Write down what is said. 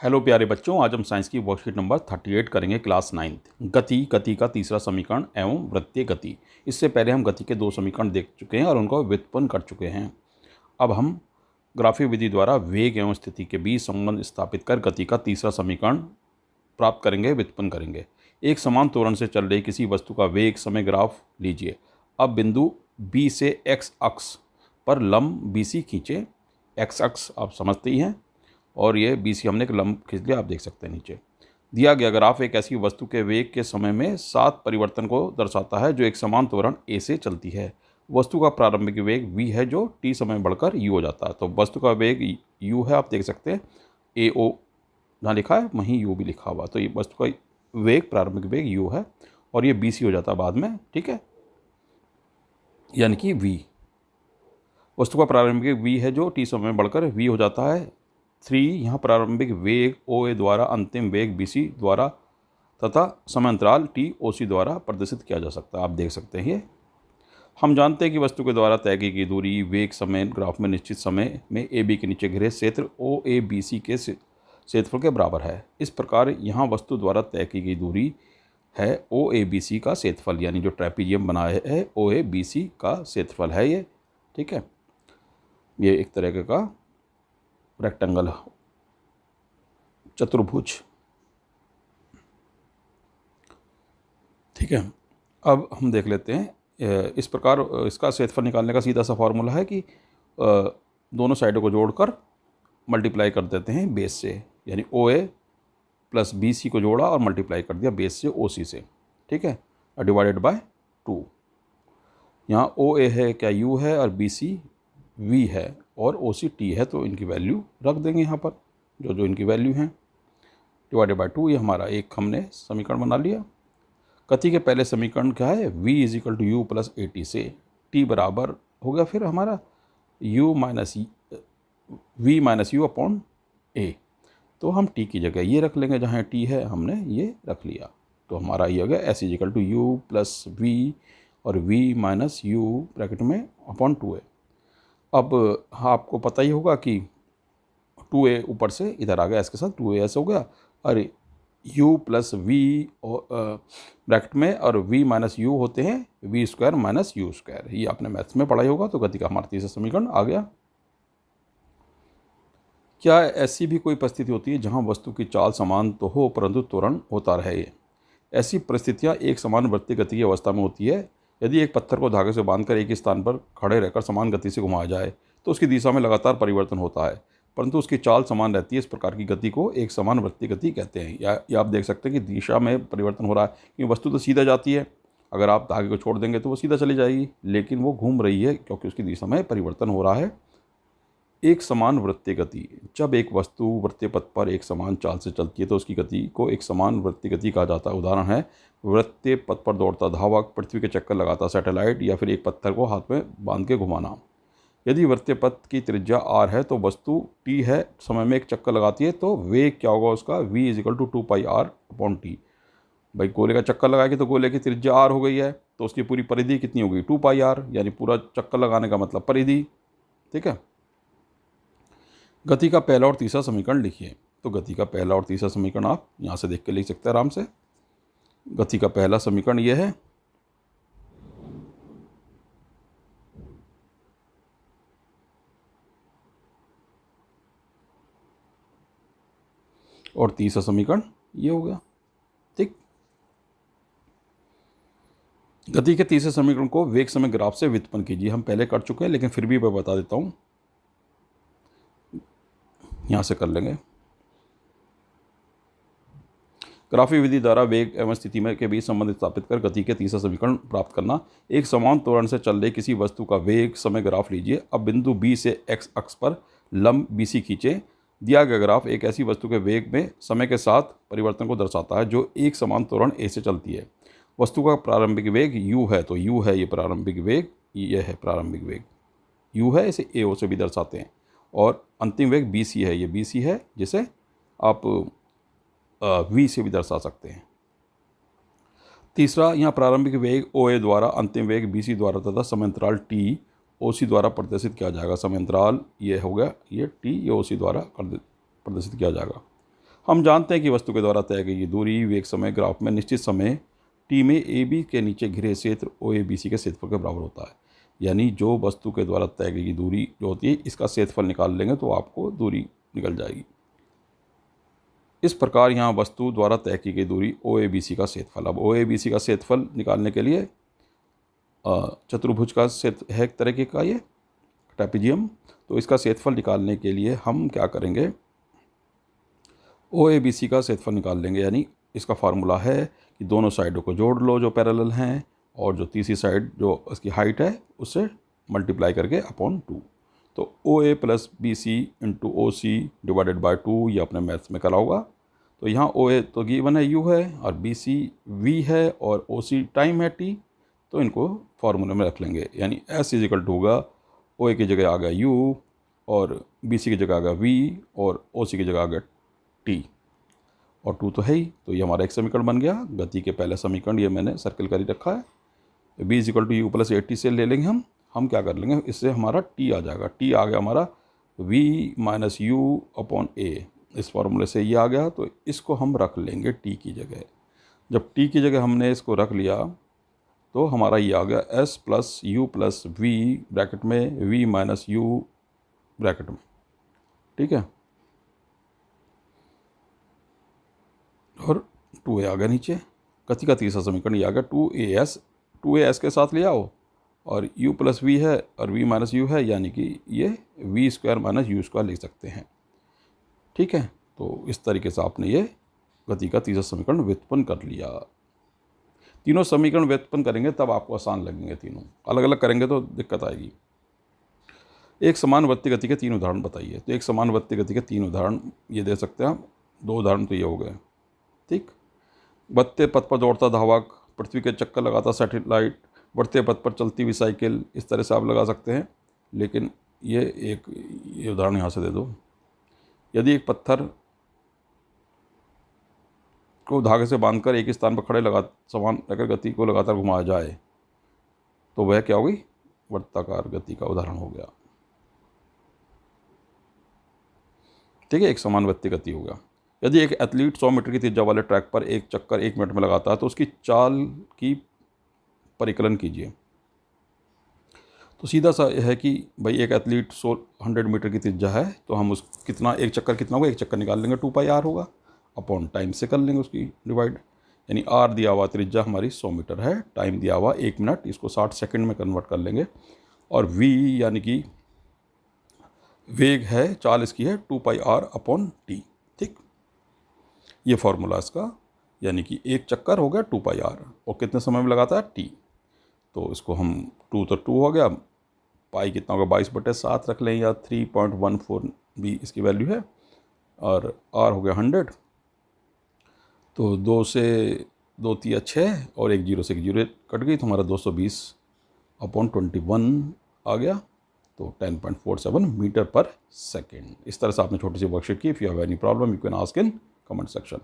Hello प्यारे बच्चों, आज हम साइंस की वर्कशीट नंबर 38 करेंगे क्लास 9th। गति का तीसरा समीकरण एवं वृत्तीय गति। इससे पहले हम गति के दो समीकरण देख चुके हैं और उनको व्युत्पन्न कर चुके हैं। अब हम ग्राफीय विधि द्वारा वेग एवं स्थिति के बीच संबंध स्थापित कर गति का तीसरा समीकरण प्राप्त करेंगे, व्युत्पन्न करेंगे। एक समान त्वरण से चल रही किसी वस्तु का वेग समय ग्राफ लीजिए। अब बिंदु बी से एक्स अक्ष पर लंब बी सी खींचे। एक्स अक्ष आप समझते ही हैं और ये बी सी हमने एक लंब खींच लिया, आप देख सकते हैं नीचे। दिया गया ग्राफ एक ऐसी वस्तु के वेग के समय में 7 परिवर्तन को दर्शाता है जो एक समान त्वरण ए से चलती है। वस्तु का प्रारंभिक वेग v है जो t समय बढ़कर u हो जाता है। तो वस्तु का वेग u है, आप देख सकते हैं ए ओ जहाँ लिखा है वहीं u भी लिखा हुआ। तो ये वस्तु का वेग प्रारंभिक वेग u है और ये bc हो जाता है बाद में, ठीक है, यानी कि v। वस्तु का प्रारंभिक v है जो t समय बढ़कर v हो जाता है। 3 यहाँ प्रारंभिक वेग ओ ए द्वारा अंतिम वेग बी सी द्वारा तथा समांतराल टी ओ सी द्वारा प्रदर्शित किया जा सकता है, आप देख सकते हैं। ये हम जानते हैं कि वस्तु के द्वारा तय की गई दूरी वेग समय ग्राफ में निश्चित समय में ए बी के नीचे घिरे क्षेत्र ओ ए बी सी के क्षेत्रफल के बराबर है। इस प्रकार यहाँ वस्तु द्वारा तय की गई दूरी है ओ ए बी सी का क्षेत्रफल, यानी जो ट्रेपीजियम बनाया है ओ ए बी सी का क्षेत्रफल है ये, ठीक है। ये एक तरह का रेक्टेंगल चतुर्भुज, ठीक है। अब हम देख लेते हैं इस प्रकार इसका क्षेत्रफल निकालने का सीधा सा फॉर्मूला है कि दोनों साइडों को जोड़कर मल्टीप्लाई कर देते हैं बेस से, यानी ओ ए प्लस बी सी को जोड़ा और मल्टीप्लाई कर दिया बेस से ओ सी से, ठीक है, डिवाइडेड बाय 2। यहाँ ओ ए है क्या यू है और बी सी वी है और ओ सी टी है, तो इनकी वैल्यू रख देंगे यहाँ पर जो जो इनकी वैल्यू हैं, डिवाइडेड बाय 2। ये हमारा एक हमने समीकरण बना लिया। गति के पहले समीकरण क्या है, v is equal to U plus A T से t बराबर हो गया फिर हमारा u minus V minus U upon A. तो हम t की जगह ये रख लेंगे, जहाँ t है हमने ये रख लिया। तो हमारा ये हो गया s is equal to U plus V और v माइनस यू ब्रैकेट में अपॉन 2a। अब हाँ, आपको पता ही होगा कि 2a ऊपर से इधर आ गया, इसके साथ 2a ऐसे हो गया, और u प्लस वी ब्रैकेट में और v माइनस यू होते हैं V square minus U square. ये आपने मैथ्स में पढ़ा ही होगा। तो गति का हमारा तीसरा समीकरण आ गया। क्या ऐसी भी कोई परिस्थिति होती है जहां वस्तु की चाल समान तो हो परंतु त्वरण होता रहे? ऐसी परिस्थितियां एक समान वृत्तीय गति की अवस्था में होती है। यदि एक पत्थर को धागे से बांधकर एक ही स्थान पर खड़े रहकर समान गति से घुमाया जाए तो उसकी दिशा में लगातार परिवर्तन होता है परंतु उसकी चाल समान रहती है। इस प्रकार की गति को एक समान वृत्तीय गति कहते हैं। या आप देख सकते हैं कि दिशा में परिवर्तन हो रहा है, क्योंकि वस्तु तो सीधा जाती है, अगर आप धागे को छोड़ देंगे तो वो सीधा चली जाएगी, लेकिन वो घूम रही है क्योंकि उसकी दिशा में परिवर्तन हो रहा है। एक समान वृत्तीय गति, जब एक वस्तु वृत्तीय पथ पर एक समान चाल से चलती है तो उसकी गति को एक समान वृत्तीय गति कहा जाता है। उदाहरण है वृत्तीय पथ पर दौड़ता धावक, पृथ्वी के चक्कर लगाता सैटेलाइट, या फिर एक पत्थर को हाथ में बांध के घुमाना। यदि वृत्तीय पथ की त्रिज्या r है तो वस्तु t है समय में एक चक्कर लगाती है, तो वेग क्या होगा उसका, v is equal to 2πr upon T. भाई गोले का चक्कर लगाएगी तो गोले की त्रिज्या r हो गई है, तो उसकी पूरी परिधि कितनी होगी 2πr, यानी पूरा चक्कर लगाने का मतलब परिधि, ठीक है। गति का पहला और तीसरा समीकरण लिखिए। तो गति का पहला और तीसरा समीकरण आप यहाँ से देख के लिख सकते हैं आराम से। गति का पहला समीकरण ये है, और तीसरा समीकरण ये हो गया, ठीक। गति के तीसरे समीकरण को वेग समय ग्राफ से व्युत्पन्न कीजिए। हम पहले कर चुके हैं लेकिन फिर भी मैं बता देता हूँ, यहाँ से कर लेंगे। ग्राफीय विधि द्वारा वेग एवं स्थिति में के बीच संबंध स्थापित कर गति के तीसरा समीकरण प्राप्त करना। एक समान त्वरण से चल रही किसी वस्तु का वेग समय ग्राफ लीजिए। अब बिंदु बी से एक्स अक्ष पर लंब बी सी खींचे। दिया गया ग्राफ एक ऐसी वस्तु के वेग में समय के साथ परिवर्तन को दर्शाता है जो एक समान त्वरण ए से चलती है। वस्तु का प्रारंभिक वेग u है, तो u है ये प्रारंभिक वेग, ये है प्रारंभिक वेग u है, इसे ए ओ से भी दर्शाते हैं, और अंतिम वेग bc है, ये bc है, जिसे आप v से भी दर्शा सकते हैं। तीसरा, यहाँ प्रारंभिक वेग ओ ए द्वारा अंतिम वेग bc द्वारा तथा समांतराल t ओ सी द्वारा प्रदर्शित किया जाएगा। समांतराल ये हो गया, ये t ये ओ सी द्वारा प्रदर्शित किया जाएगा। हम जानते हैं कि वस्तु के द्वारा तय की गई दूरी वेग समय ग्राफ में निश्चित समय टी में ए बी के नीचे घिरे क्षेत्र ओ ए बी सी के क्षेत्रफल के बराबर होता है। यानी जो वस्तु के द्वारा तय की गई दूरी जो होती है इसका क्षेत्रफल निकाल लेंगे तो आपको दूरी निकल जाएगी। इस प्रकार यहाँ वस्तु द्वारा तय की गई दूरी ओ ए बी सी का क्षेत्रफल। अब ओ ए बी सी का क्षेत्रफल निकालने के लिए चतुर्भुज का क्षेत्र है एक तरह का ये ट्रेपेजियम, तो इसका क्षेत्रफल निकालने के लिए हम क्या करेंगे, ओ ए बी सी का क्षेत्रफल निकाल लेंगे। यानी इसका फार्मूला है कि दोनों साइडों को जोड़ लो जो पैरेलल हैं और जो तीसरी साइड जो उसकी हाइट है उससे मल्टीप्लाई करके अपॉन 2। तो O A plus B C into O C divided by 2 ये अपने मैथ्स में करा होगा। तो यहाँ ओ ए तो गिवन है यू है और बी सी वी है और ओ सी टाइम है टी, तो इनको फार्मूले में रख लेंगे। यानी एस इज इक्वल टू होगा ओ ए की जगह आ गया यू और बी सी की जगह आ गया वी और ओ सी की जगह आ गया टी और 2 तो है ही। तो ये हमारा एक समीकरण बन गया। गति के पहले समीकरण ये मैंने सर्कल कर ही रखा है। B is equal to U plus 80 से ले लेंगे हम क्या कर लेंगे, इससे हमारा टी आ जाएगा। टी आ गया हमारा वी माइनस यू अपॉन ए, इस फार्मूले से ये आ गया। तो इसको हम रख लेंगे टी की जगह। जब टी की जगह हमने इसको रख लिया तो हमारा ये आ गया S plus U plus V bracket में वी माइनस यू ब्रैकेट में, ठीक है, और 2a आ गया नीचे। गति का तीसरा समीकरण ये आ गया 2a के साथ ले आओ और u प्लस वी है और v माइनस यू है, यानी कि ये v square minus U square लिख सकते हैं, ठीक है। तो इस तरीके से आपने ये गति का तीसरा समीकरण व्युत्पन्न कर लिया। तीनों समीकरण व्युत्पन्न करेंगे तब आपको आसान लगेंगे, तीनों अलग अलग करेंगे तो दिक्कत आएगी। एक समान वृत्तीय गति के 3 उदाहरण बताइए। तो एक समान वृत्तीय गति के 3 उदाहरण ये दे सकते हैं हम। 2 उदाहरण तो ये हो गए, ठीक। बढ़ते पथ पर दौड़ता धावक, पृथ्वी के चक्कर लगाता सैटेलाइट, बढ़ते पथ पर चलती हुई साइकिल, इस तरह से आप लगा सकते हैं। लेकिन ये उदाहरण यहाँ से दे दो। यदि एक पत्थर को धागे से बांधकर एक स्थान पर खड़े समान रखकर गति को लगातार घुमाया जाए तो वह क्या होगी, वृत्ताकार गति का उदाहरण हो गया, ठीक है। एक समान वृत्तीय गति होगा। यदि एक एथलीट 100 मीटर की त्रिज्या वाले ट्रैक पर एक चक्कर 1 मिनट में लगाता है तो उसकी चाल की परिकलन कीजिए। तो सीधा सा यह है कि भाई एक एथलीट 100 मीटर की त्रिज्या है तो हम उस एक चक्कर कितना होगा, एक चक्कर निकाल लेंगे 2 पाई आर होगा अपॉन टाइम से कर लेंगे उसकी डिवाइड। यानी आर दिया हुआ त्रिज्या हमारी 100 मीटर है, टाइम दिया हुआ 1 मिनट, इसको 60 सेकंड में कन्वर्ट कर लेंगे। और वी यानी कि वेग है, चाल इसकी है 2 पाई आर अपॉन टी, ठीक। ये फॉर्मूला इसका, यानी कि एक चक्कर हो गया 2 पाई आर और कितने समय में लगाता है टी। तो इसको हम 2 तो 2 हो गया, पाई कितना होगा 22/7 रख लें या 3.14 भी इसकी वैल्यू है, और आर हो गया 100। तो 2 से 2 3 6 और 1 0 से 1 0 कट गई तो हमारा 220/21 आ गया। तो 10.47 मीटर पर सेकेंड। इस तरह से आपने छोटी सी वर्कशीट की। If you have any problem you can ask in comment section.